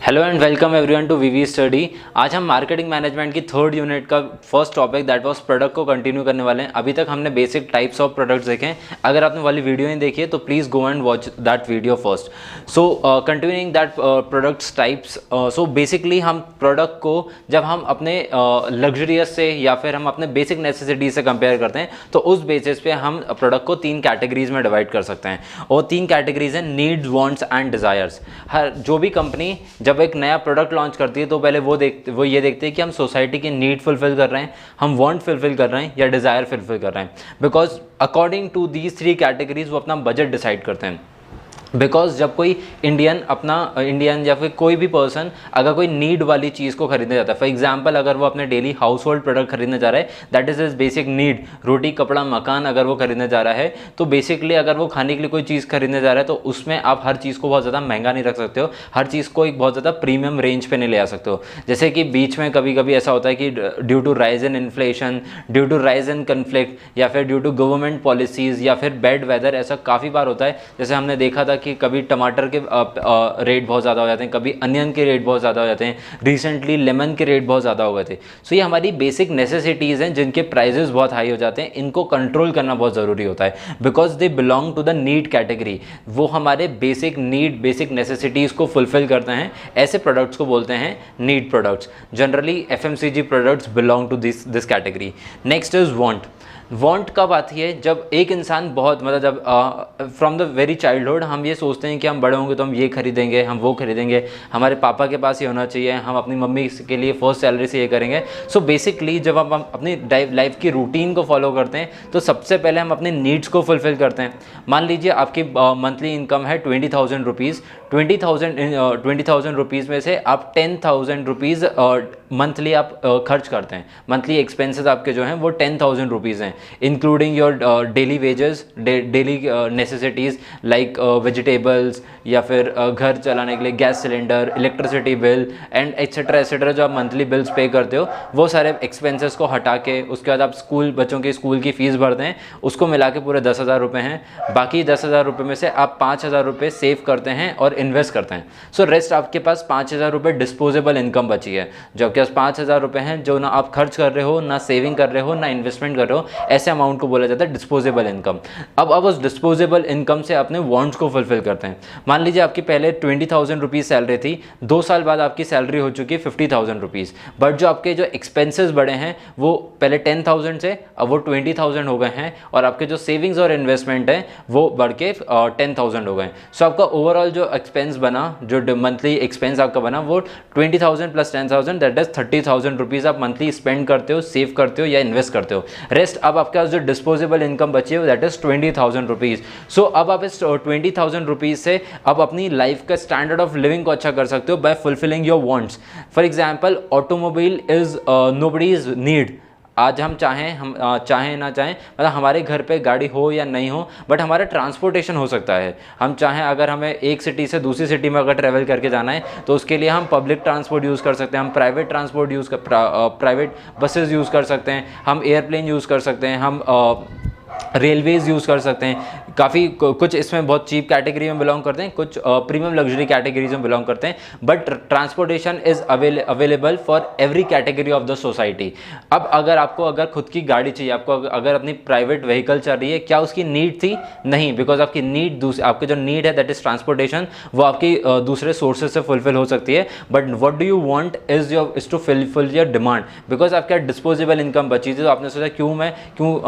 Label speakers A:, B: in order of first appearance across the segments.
A: Hello and welcome everyone to VV study. आज हम marketing management की थर्ड यूनिट का first topic that was product को continue करने वाले हैं। अभी तक हमने बेसिक टाइप्स ऑफ प्रोडक्ट्स देखे हैं। अगर आपने वाली वीडियो नहीं देखी है तो please go and watch that video first. So continuing that products types, so basically हम प्रोडक्ट को जब हम अपने लग्जरियस से या फिर हम अपने बेसिक नेसेसिटी से कंपेयर करते हैं तो उस बेसिस पे हम प्रोडक्ट को तीन कैटेगरीज में डिवाइड कर सकते हैं। और तीन कैटेगरीज हैं नीड्स, वांट्स एंड डिज़ायर्स। हर जो भी कंपनी जब एक नया प्रोडक्ट लॉन्च करती है तो पहले वो ये देखते हैं कि हम सोसाइटी की नीड फुलफिल कर रहे हैं, हम वांट फुलफिल कर रहे हैं या डिज़ायर फुलफिल कर रहे हैं। Because according to these three categories वो अपना बजट डिसाइड करते हैं। बिकॉज जब कोई इंडियन या फिर कोई भी पर्सन अगर कोई नीड वाली चीज़ को खरीदने जाता है, फॉर एग्जांपल अगर वो अपने डेली हाउस होल्ड प्रोडक्ट खरीदने जा रहा है, that is his basic need, रोटी कपड़ा मकान अगर वो खरीदने जा रहा है, तो बेसिकली अगर वो खाने के लिए कोई चीज़ खरीदने जा रहा है तो उसमें आप हर चीज़ को बहुत ज़्यादा महंगा नहीं रख सकते हो, हर चीज़ को एक बहुत ज़्यादा प्रीमियम रेंज पे नहीं ले आ सकते हो। जैसे कि बीच में कभी कभी ऐसा होता है कि due to rise in inflation, due to rise in conflict या फिर ड्यू टू गवर्नमेंट पॉलिसीज़ या फिर बैड वेदर, ऐसा काफ़ी बार होता है। जैसे हमने देखा था कि कभी टमाटर के रेट बहुत ज़्यादा हो जाते हैं, कभी अनियन के रेट बहुत ज़्यादा हो जाते हैं, रिसेंटली लेमन के रेट बहुत ज़्यादा हो गए थे। सो ये हमारी बेसिक नेसेसिटीज़ हैं जिनके प्राइजेस बहुत हाई हो जाते हैं, इनको कंट्रोल करना बहुत ज़रूरी होता है because they belong to the need category. वो हमारे बेसिक नीड, बेसिक नेसेसिटीज़ को फुलफिल करते हैं। ऐसे प्रोडक्ट्स को बोलते हैं need products. Generally FMCG products belong to this category. Next is want. Want कब आती है? जब एक इंसान बहुत जब फ्रॉम द वेरी चाइल्डहुड हम ये सोचते हैं कि हम बड़े होंगे तो हम ये खरीदेंगे, हम वो खरीदेंगे, हमारे पापा के पास ये होना चाहिए, हम अपनी मम्मी के लिए फर्स्ट सैलरी से ये करेंगे। सो बेसिकली जब हम अपनी लाइफ की रूटीन को फॉलो करते हैं तो सबसे पहले हम अपने नीड्स को फुलफिल करते हैं। मान लीजिए आपकी मंथली इनकम है 20,000 रुपीज़। 20,000 रुपीज़ में से आप 10,000 रुपीज़ मंथली आप खर्च करते हैं। मंथली एक्सपेंसेस आपके जो हैं वो 10,000 रुपीज़ हैं, including your daily wages, daily necessities like vegetables या फिर घर चलाने के लिए gas cylinder, electricity bill and etcetera जो आप मंथली बिल्स पे करते हो, वो सारे एक्सपेंसेस को हटा के उसके बाद आप बच्चों की स्कूल की फ़ीस भरते हैं, उसको मिला के पूरे 10,000 रुपये हैं। बाकी 10,000 रुपये में से आप 5,000 रुपये सेव करते हैं और इन्वेस्ट करते हैं। सो रेस्ट आपके पास 5,000 रुपये डिस्पोजेबल इनकम बची है। जो आपके पास 5,000 रुपये हैं जो ना आप खर्च कर रहे हो, ना सेविंग कर रहे हो, ना इन्वेस्टमेंट कर रहे हो, ऐसे अमाउंट को बोला जाता है डिस्पोजेबल इनकम। अब उस डिस्पोजेबल इनकम से अपने वांट्स को फुलफिल करते हैं। मान लीजिए आपकी पहले 20,000 रुपीज़ सैलरी थी, 2 साल बाद आपकी सैलरी हो चुकी है 50,000 रुपीज़, बट जो आपके जो एक्सपेंसेस बढ़े हैं वो पहले 10,000 से अब वो 20,000 हो गए हैं और आपके जो सेविंग्स और इन्वेस्टमेंट है वो बढ़ के 10,000 हो गए। सो आपका ओवरऑल जो एक्सपेंस बना, जो मंथली एक्सपेंस आपका बना वो 20,000 प्लस 10,000 दैट इज 30,000 रुपीज़ आप मंथली स्पेंड करते हो, सेव करते हो या इन्वेस्ट करते हो। रेस्ट अब आपके पास जो डिस्पोजेबल इनकम बची है दैट इज 20,000 रुपीज़। सो अब आप इस 20,000 रुपीज़ से अब अपनी लाइफ का स्टैंडर्ड ऑफ लिविंग को अच्छा कर सकते हो by fulfilling your wants. For example automobile is nobody's need. आज हम चाहें ना चाहें, मतलब हमारे घर पे गाड़ी हो या नहीं हो, बट हमारा ट्रांसपोर्टेशन हो सकता है। हम चाहें अगर हमें एक सिटी से दूसरी सिटी में अगर ट्रैवल करके जाना है तो उसके लिए हम पब्लिक ट्रांसपोर्ट यूज़ कर सकते हैं, हम private transport private buses use कर सकते हैं, हम एयरप्लेन यूज़ कर सकते हैं, हम रेलवेज़ यूज़ कर सकते हैं। काफ़ी कुछ इसमें बहुत चीप कैटेगरी में बिलोंग करते हैं, कुछ प्रीमियम लग्जरी कैटेगरीज में बिलोंग करते हैं, but transportation is available for every category of the society. अब अगर खुद की गाड़ी चाहिए, आपको अगर अपनी प्राइवेट व्हीकल चल रही है, क्या उसकी नीड थी? नहीं, बिकॉज आपकी आपके जो नीड है दैट इज ट्रांसपोर्टेशन, वो आपकी दूसरे सोर्सेज से फुलफिल हो सकती है। But what do you want is to fulfil your demand, because आपका डिस्पोजेबल इनकम बची थी तो आपने सोचा क्यों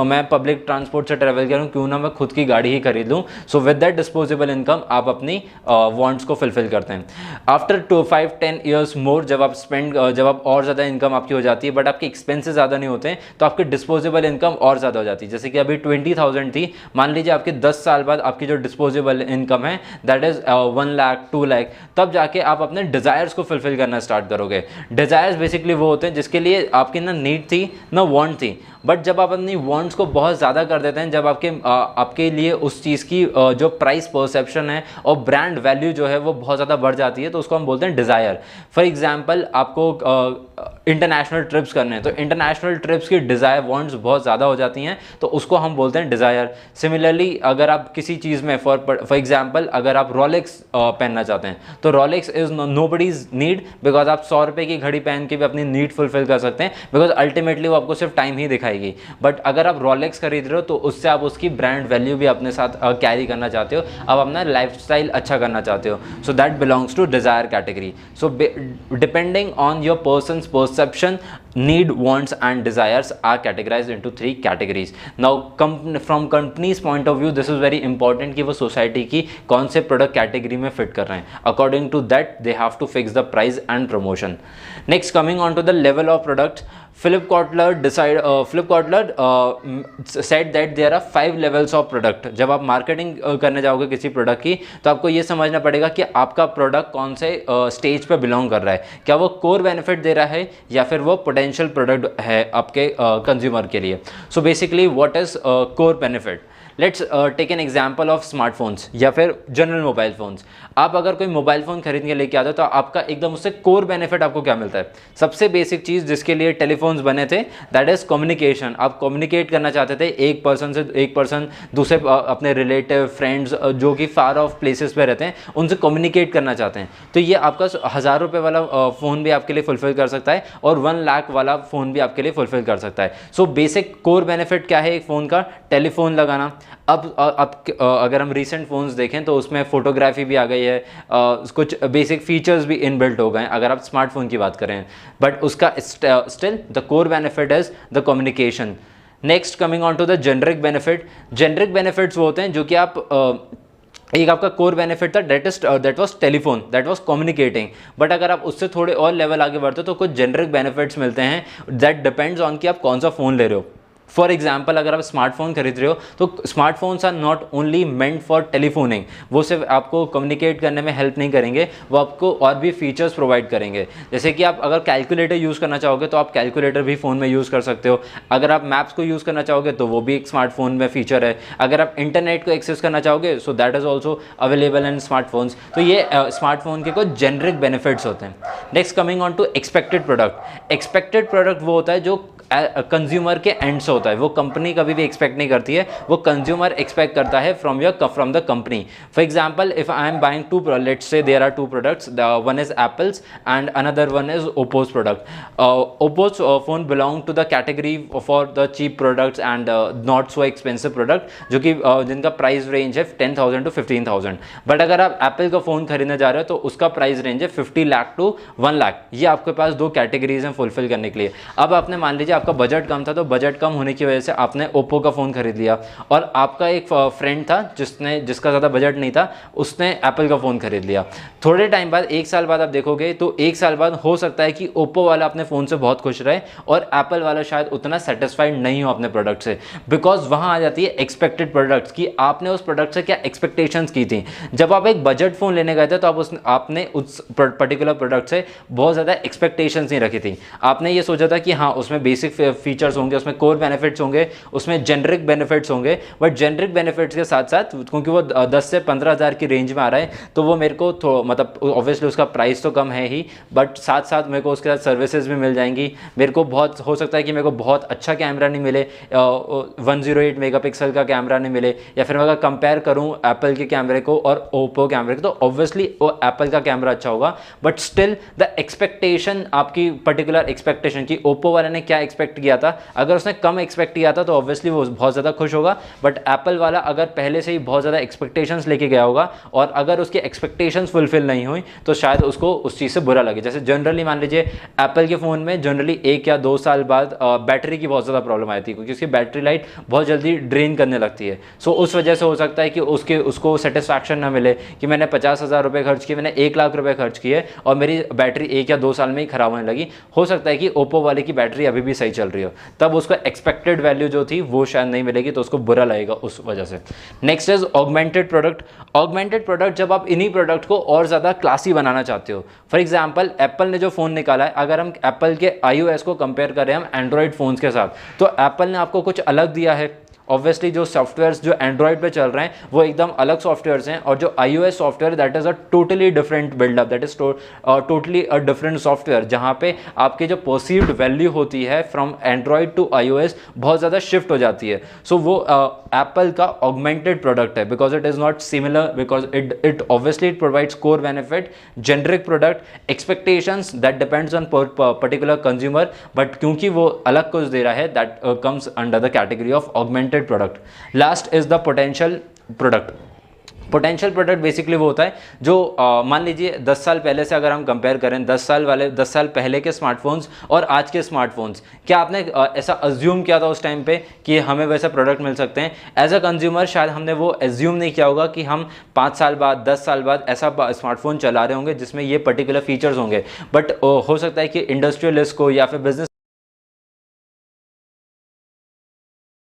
A: मैं पब्लिक ट्रांसपोर्ट से ट्रैवल करूँ, क्यों ना मैं खुद की गाड़ी खरीद लूं। So with that disposable income आप अपनी वांट्स को फुलफिल करते हैं। आफ्टर 5-10 ईयर्स मोर जब आप और ज़्यादा इनकम आपकी हो जाती है बट आपके एक्सपेंसेस ज़्यादा नहीं होते हैं तो आपकी डिस्पोजेबल इनकम और ज़्यादा हो जाती है। जैसे कि अभी 20,000 थी, मान लीजिए आपके 10 साल बाद आपकी जो डिस्पोजेबल इनकम है दैट इज 1 लाख 2 लाख, तब जाके आप अपने डिज़ायर्स को फुलफिल करना स्टार्ट करोगे। डिज़ायर्स बेसिकली वो होते हैं जिसके लिए आपकी ना नीड थी ना वांट थी, बट जब आप अपनी वांट्स को बहुत ज़्यादा कर देते हैं, हैं जब आपके लिए उस चीज़ की जो प्राइस परसेप्शन है और ब्रांड वैल्यू जो है वो बहुत ज़्यादा बढ़ जाती है, तो उसको हम बोलते हैं डिज़ायर। फॉर एग्जांपल आपको इंटरनेशनल ट्रिप्स करने हैं, तो इंटरनेशनल ट्रिप्स की डिज़ायर वांट्स बहुत ज़्यादा हो जाती हैं, तो उसको हम बोलते हैं डिज़ायर। सिमिलरली अगर आप किसी चीज़ में फॉर एग्जांपल अगर आप रोलेक्स पहनना चाहते हैं, तो Rolex is nobody's need, because आप 100 रुपये की घड़ी पहन के भी अपनी नीड फुलफिल कर सकते हैं, बिकॉज अल्टीमेटली वो आपको सिर्फ टाइम ही दिखाएगी। बट अगर आप रोलेक्स खरीद रहे हो तो उससे आप उसकी ब्रांड वैल्यू भी अपने साथ कैरी करना चाहते हो, आप अपना लाइफस्टाइल अच्छा करना चाहते हो, so that belongs to desire category. So depending on your person's perception, need, wants and desires are categorized into 3 categories. Now from company's point of view this is very important कि वो society की कौन से product category में fit कर रहे हैं, according to that they have to fix the price and promotion. Next coming on to the level of product, Philip Kotler said that there are 5 levels of product। जब आप marketing करने जाओगे किसी product की, तो आपको ये समझना पड़ेगा कि आपका प्रोडक्ट कौन से स्टेज पे बिलोंग कर रहा है, क्या वो कोर बेनिफिट दे रहा है या फिर वो पोटेंशियल प्रोडक्ट है आपके कंज्यूमर के लिए। So basically what is core benefit? Let's take an example of smartphones या फिर जनरल मोबाइल फ़ोन्स। आप अगर कोई मोबाइल फ़ोन खरीद के लेके आते हो तो आपका एकदम उससे कोर बेनिफिट आपको क्या मिलता है? सबसे बेसिक चीज़ जिसके लिए टेलीफोन्स बने थे, दैट इज़ कम्युनिकेशन। आप कम्युनिकेट करना चाहते थे एक पर्सन से एक पर्सन, दूसरे अपने रिलेटिव फ्रेंड्स जो कि फार ऑफ प्लेसेस पे रहते हैं उनसे कम्युनिकेट करना चाहते हैं, तो ये आपका 1000 रुपये वाला फ़ोन भी आपके लिए फुलफिल कर सकता है और 1 लाख वाला फ़ोन भी आपके लिए फुलफिल कर सकता है। सो बेसिक कोर बेनिफिट क्या है एक फ़ोन का? टेलीफोन लगाना। अब अगर हम रीसेंट फ़ोन्स देखें तो उसमें फ़ोटोग्राफी भी आ गई है, कुछ बेसिक फीचर्स भी इनबिल्ट हो गए हैं अगर आप स्मार्टफोन की बात करें, बट उसका still the core benefit is the communication. Next coming on to the generic benefit. Generic benefits वो होते हैं जो कि आप एक आपका कोर बेनिफिट था that was telephone, that was communicating, but अगर आप उससे थोड़े और लेवल आगे बढ़ते हो तो कुछ जेनरिक बेनिफिट्स मिलते हैं दैट डिपेंड्स ऑन कि आप कौन सा फ़ोन ले रहे हो। फॉर एग्जाम्पल अगर आप स्मार्टफोन खरीद रहे हो तो smartphones are not only meant for telephoning, वो सिर्फ आपको कम्युनिकेट करने में हेल्प नहीं करेंगे, वो आपको और भी फीचर्स प्रोवाइड करेंगे। जैसे कि आप अगर कैलकुलेटर यूज़ करना चाहोगे तो आप कैलकुलेटर भी फ़ोन में यूज़ कर सकते हो। अगर आप मैप्स को यूज़ करना चाहोगे तो वो भी एक स्मार्टफोन में फीचर है। अगर आप इंटरनेट को एक्सेस करना चाहोगे so that is also available in smartphones. तो ये स्मार्टफोन के कुछ जेनरिक बेनिफिट्स होते हैं। Next coming on to expected product. Expected product वो होता है जो कंज्यूमर के एंड से होता है, वो कंपनी कभी भी एक्सपेक्ट नहीं करती है, वो कंज्यूमर एक्सपेक्ट करता है from the company. For example if I am buying let's say there are 2 products, one is Apple's and another one is Oppo's product. Oppo's phone belong to the category for the cheap products and not so expensive product, जो कि जिनका price range है 10,000 to 15,000। But अगर आप Apple का phone खरीदने जा रहे हो तो उसका प्राइस रेंज है 50 लाख to 1 लाख। ये आपके पास 2 कैटेगरीज हैं फुलफिल करने के लिए। अब आपने मान लीजिए आपका बजट कम था, तो बजट कम होने की वजह से आपने ओप्पो का फ़ोन खरीद लिया, और आपका एक फ्रेंड था जिसका ज़्यादा बजट नहीं था, उसने एप्पल का फ़ोन खरीद लिया। थोड़े टाइम बाद 1 साल बाद आप देखोगे तो 1 साल बाद हो सकता है कि ओप्पो वाला अपने फ़ोन से बहुत खुश रहे और एप्पल वाला शायद उतना सेटिस्फाइड नहीं हो अपने प्रोडक्ट से, बिकॉज वहाँ आ जाती है एक्सपेक्टेड प्रोडक्ट्स की आपने उस प्रोडक्ट से क्या एक्सपेक्टेशंस की थी। जब आप एक बजट फ़ोन लेने गए थे तो आपने उस पर्टिकुलर प्रोडक्ट से बहुत ज़्यादा एक्सपेक्टेशंस नहीं रखी थी। आपने ये सोचा था कि हाँ उसमें बेसिक फीचर्स होंगे, उसमें कोर बेनिफिट्स होंगे, उसमें जेनरिक बेनिफिट्स होंगे, बट जेनरिक बेनिफिट्स के साथ साथ क्योंकि वो 10 से 15,000 की रेंज में आ रहा है तो वो मेरे को मतलब ऑब्वियसली उसका प्राइस तो कम है ही, बट साथ साथ मेरे को उसके साथ सर्विसेज भी मिल जाएंगी। मेरे को बहुत हो सकता है कि मेरे को बहुत अच्छा कैमरा नहीं मिले, 108 मेगापिक्सल का कैमरा नहीं मिले, या फिर मैं अगर कंपेयर करूँ एप्पल के कैमरे को और ओप्पो कैमरे को तो ऑब्वियसली वो एप्पल का कैमरा अच्छा होगा, बट स्टिल द एक्सपेक्टेशन, आपकी पर्टिकुलर एक्सपेक्टेशन की ओप्पो वाले ने क्या एक्सपेक्ट किया था, अगर उसने कम एक्सपेक्ट किया था तो ऑब्वियसली वो बहुत ज़्यादा खुश होगा, बट एप्पल वाला अगर पहले से ही बहुत ज़्यादा एक्सपेक्टेशंस लेके गया होगा और अगर उसकी एक्सपेक्टेशंस फुलफिल नहीं हुई तो शायद उसको उस चीज़ से बुरा लगे। जैसे जनरली मान लीजिए एप्पल के फ़ोन में जनरली 1 या 2 साल बाद बैटरी की बहुत ज़्यादा प्रॉब्लम आई थी, क्योंकि उसकी बैटरी लाइफ बहुत जल्दी ड्रेन करने लगती है। सो उस वजह से हो सकता है कि उसको सेटिस्फैक्शन ना मिले कि मैंने 50,000 रुपये खर्च किए, मैंने 1 लाख रुपये खर्च किए और मेरी बैटरी 1 या 2 साल में ही ख़राब होने लगी। हो सकता है कि ओप्पो वाले की बैटरी अभी भी सही चल रही हो, तब उसको एक्सपेक्टेड वैल्यू जो थी वो शायद नहीं मिलेगी, तो उसको बुरा लगेगा उस वजह से। Next is augmented product. Augmented product जब आप इन्हीं प्रोडक्ट को और ज़्यादा क्लासी बनाना चाहते हो। फॉर एग्जाम्पल एप्पल ने जो फ़ोन निकाला है, अगर हम एप्पल के iOS को कंपेयर करें हम एंड्रॉयड फ़ोन्स के साथ, तो एप्पल ने आपको कुछ अलग दिया है ऑब्वियसली जो सॉफ्टवेयर्स जो एंड्रॉयड पे चल रहे हैं वो एकदम अलग सॉफ्टवेयर्स हैं, और जो iOS software that is a totally different buildup, that is totally a different software, जहाँ पे आपकी जो परसीव्ड वैल्यू होती है फ्रॉम एंड्रॉयड टू iOS बहुत ज़्यादा शिफ्ट हो जाती है। सो वो एप्पल का ऑगमेंटेड प्रोडक्ट है, because it is not similar, because it obviously it provides core benefit, generic product, expectations that depends on particular consumer, but क्योंकि वो अलग कुछ दे रहा है that comes under the category of augmented product. Last is the potential product. Potential product basically वो होता है जो मान लीजिए 10 साल पहले से अगर हम कंपेयर करें, 10 साल पहले के स्मार्टफोन्स और आज के स्मार्टफोन्स, क्या आपने ऐसा अज्यूम किया था उस टाइम पे कि हमें वैसे प्रोडक्ट मिल सकते हैं? एज अ कंज्यूमर शायद हमने वो एज्यूम नहीं किया होगा कि हम 5 साल बाद 10 साल बाद ऐसा स्मार्टफोन चला रहे होंगे जिसमें ये पर्टिकुलर फीचर्स होंगे। बट हो सकता है कि इंडस्ट्रियलिस्ट को या फिर बिजनेस